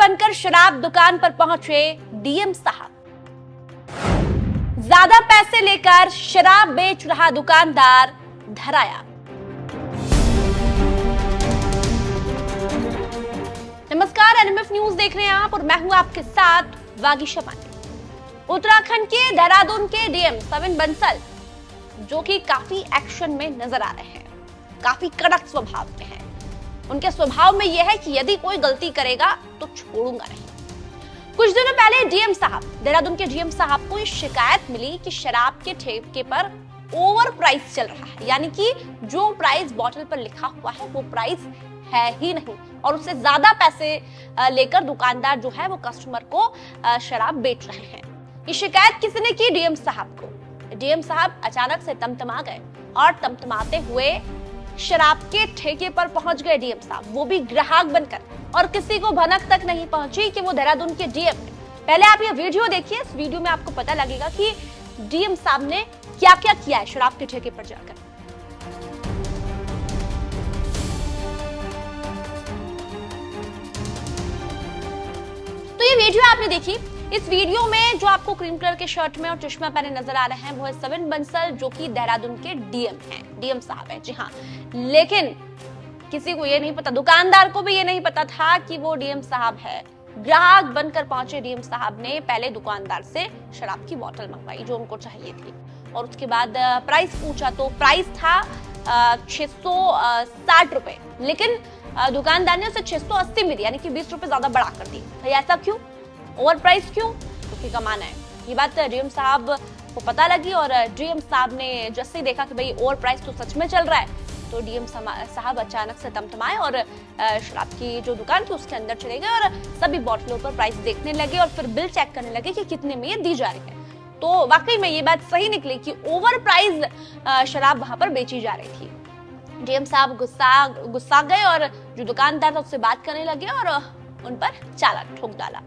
बनकर शराब दुकान पर पहुंचे डीएम साहब। ज्यादा पैसे लेकर शराब बेच रहा दुकानदार धराया। नमस्कार, एनएमएफ न्यूज देख रहे हैं आप और मैं हूं आपके साथ वागीशा पांडे। उत्तराखंड के देहरादून के डीएम सविन बंसल जो कि काफी एक्शन में नजर आ रहे हैं, काफी कड़क स्वभाव में हैं। उनके स्वभाव में यह है कि यदि कोई गलती करेगा तो छोड़ूंगा नहीं। कुछ दिनों पहले डीएम साहब, देहरादून के डीएम साहब को शिकायत मिली कि शराब के ठेके पर ओवर प्राइस चल रहा है, यानी कि जो प्राइस बोतल पर लिखा हुआ है वो प्राइस है ही नहीं और उससे ज्यादा पैसे लेकर दुकानदार जो है वो कस्टमर को शराब बेच रहे हैं। ये शिकायत किसने की? डीएम साहब को। डीएम साहब अचानक से तमतमा गए और तमतमाते हुए शराब के ठेके पर पहुंच गए डीएम साहब, वो भी ग्राहक बनकर, और किसी को भनक तक नहीं पहुंची कि वो देहरादून के डीएम हैं। पहले आप ये वीडियो देखिए, इस वीडियो में आपको पता लगेगा कि डीएम साहब ने क्या क्या किया है शराब के ठेके पर जाकर। तो ये वीडियो आपने देखी। इस वीडियो में जो आपको क्रीम कलर के शर्ट में और चश्मा पहने नजर आ रहे हैं वो है सविन बंसल, जो कि देहरादून के डीएम हैं, डीएम साहब हैं। जी हाँ, लेकिन किसी को ये नहीं पता, दुकानदार को भी ये नहीं पता था कि वो डीएम साहब है। ग्राहक बनकर पहुंचे डीएम साहब ने पहले दुकानदार से शराब की बोतल मंगवाई जो उनको चाहिए थी और उसके बाद प्राइस पूछा तो प्राइस था 660 रुपए, लेकिन दुकानदार ने उसे 680 में दिया, यानी कि 20 रुपए ज्यादा बढ़ा कर दी। भाई ऐसा क्यों? ओवर प्राइस क्यों? क्योंकि कमाना है। ये बात डीएम साहब को पता लगी और डीएम साहब ने जैसे ही देखा कि भाई ओवर प्राइस तो सच में चल रहा है, तो डीएम साहब अचानक से तमतमाए और शराब की जो दुकान थी उसके अंदर चले गए और सभी बोतलों पर प्राइस देखने लगे और फिर बिल चेक करने लगे कि कितने में ये दी जा रही है। तो वाकई में ये बात सही निकली कि ओवर प्राइस शराब वहां पर बेची जा रही थी। डीएम साहब गुस्सा गए और जो दुकानदार था उससे बात करने लगे और उन पर चालान ठोक डाला।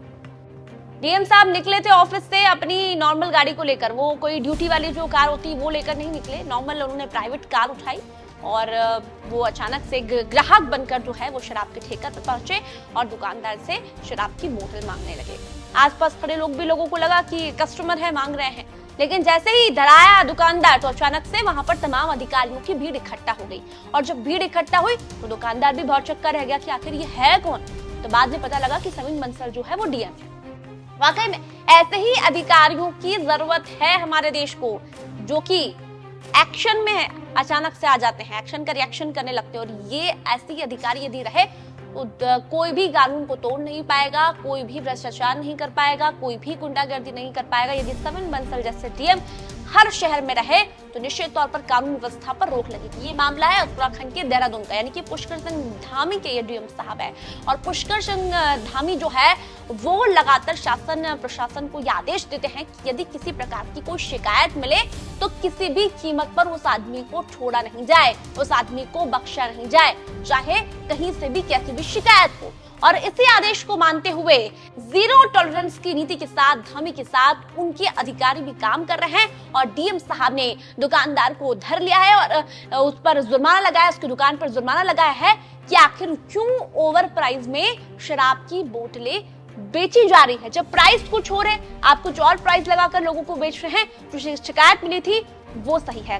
डीएम साहब निकले थे ऑफिस से अपनी नॉर्मल गाड़ी को लेकर, वो कोई ड्यूटी वाली जो कार होती है वो लेकर नहीं निकले, नॉर्मल उन्होंने प्राइवेट कार उठाई और वो अचानक से ग्राहक बनकर जो है वो शराब के ठेके पर पहुंचे और दुकानदार से शराब की बोतल मांगने लगे। आसपास खड़े लोगों को लगा कि कस्टमर है, मांग रहे हैं, लेकिन जैसे ही डराया दुकानदार तो अचानक से वहां पर तमाम अधिकारियों की भीड़ इकट्ठा हो गई और जब भीड़ इकट्ठा हुई तो दुकानदार भी बहुत चक्कर रह गया कि आखिर ये है कौन। तो बाद में पता लगा कि सविन बंसल जो है वो डीएम है। वाकई में ऐसे ही अधिकारियों की जरूरत है हमारे देश को, जो कि एक्शन में अचानक से आ जाते हैं, एक्शन का रिएक्शन करने लगते हैं। और ये ऐसे ही अधिकारी यदि रहे तो कोई भी कानून को तोड़ नहीं पाएगा, कोई भी भ्रष्टाचार नहीं कर पाएगा, कोई भी गुंडागर्दी नहीं कर पाएगा। यदि सविन बंसल जैसे डीएम हर शहर में रहे तो निश्चित तौर पर कानून व्यवस्था पर रोक लगेगी। ये मामला है उत्तराखंड के देहरादून का, यानी कि पुष्कर सिंह धामी के ये डीएम साहब है और पुष्कर सिंह धामी जो है वो लगातार शासन प्रशासन को ये आदेश देते हैं कि यदि किसी प्रकार की कोई शिकायत मिले तो किसी भी कीमत पर उस आदमी को छोड़ा नहीं जाए, उस आदमी को बख्शा नहीं जाए, चाहे कहीं से भी कैसी भी शिकायत हो। और इसी आदेश को मानते हुए जीरो टॉलरेंस की नीति के साथ, धामी के साथ उनके अधिकारी भी काम कर रहे हैं और डीएम साहब ने दुकानदार को धर लिया है और उस पर जुर्माना लगाया, उसकी दुकान पर जुर्माना लगाया है कि आखिर क्यों ओवर प्राइस में शराब की बोतलें बेची जा रही है। जब प्राइस कुछ हो रहे, आप कुछ और प्राइस लगाकर लोगों को बेच रहे हैं। जो शिकायत मिली थी वो सही है।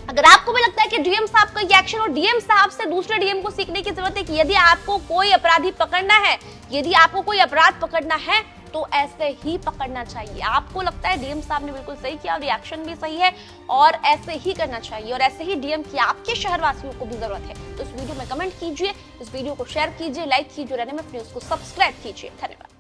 अगर आपको भी लगता है कि डीएम साहब का ये एक्शन और डीएम साहब से दूसरे डीएम को सीखने की जरूरत है कि यदि आपको कोई अपराधी पकड़ना है, यदि आपको कोई अपराध पकड़ना है तो ऐसे ही पकड़ना चाहिए। आपको लगता है डीएम साहब ने बिल्कुल सही किया और रिएक्शन भी सही है और ऐसे ही करना चाहिए और ऐसे ही डीएम की आपके शहरवासियों को भी जरूरत है। तो इस वीडियो में कमेंट कीजिए, इस वीडियो को शेयर कीजिए, लाइक कीजिए और एनएमएफ न्यूज को सब्सक्राइब कीजिए। धन्यवाद।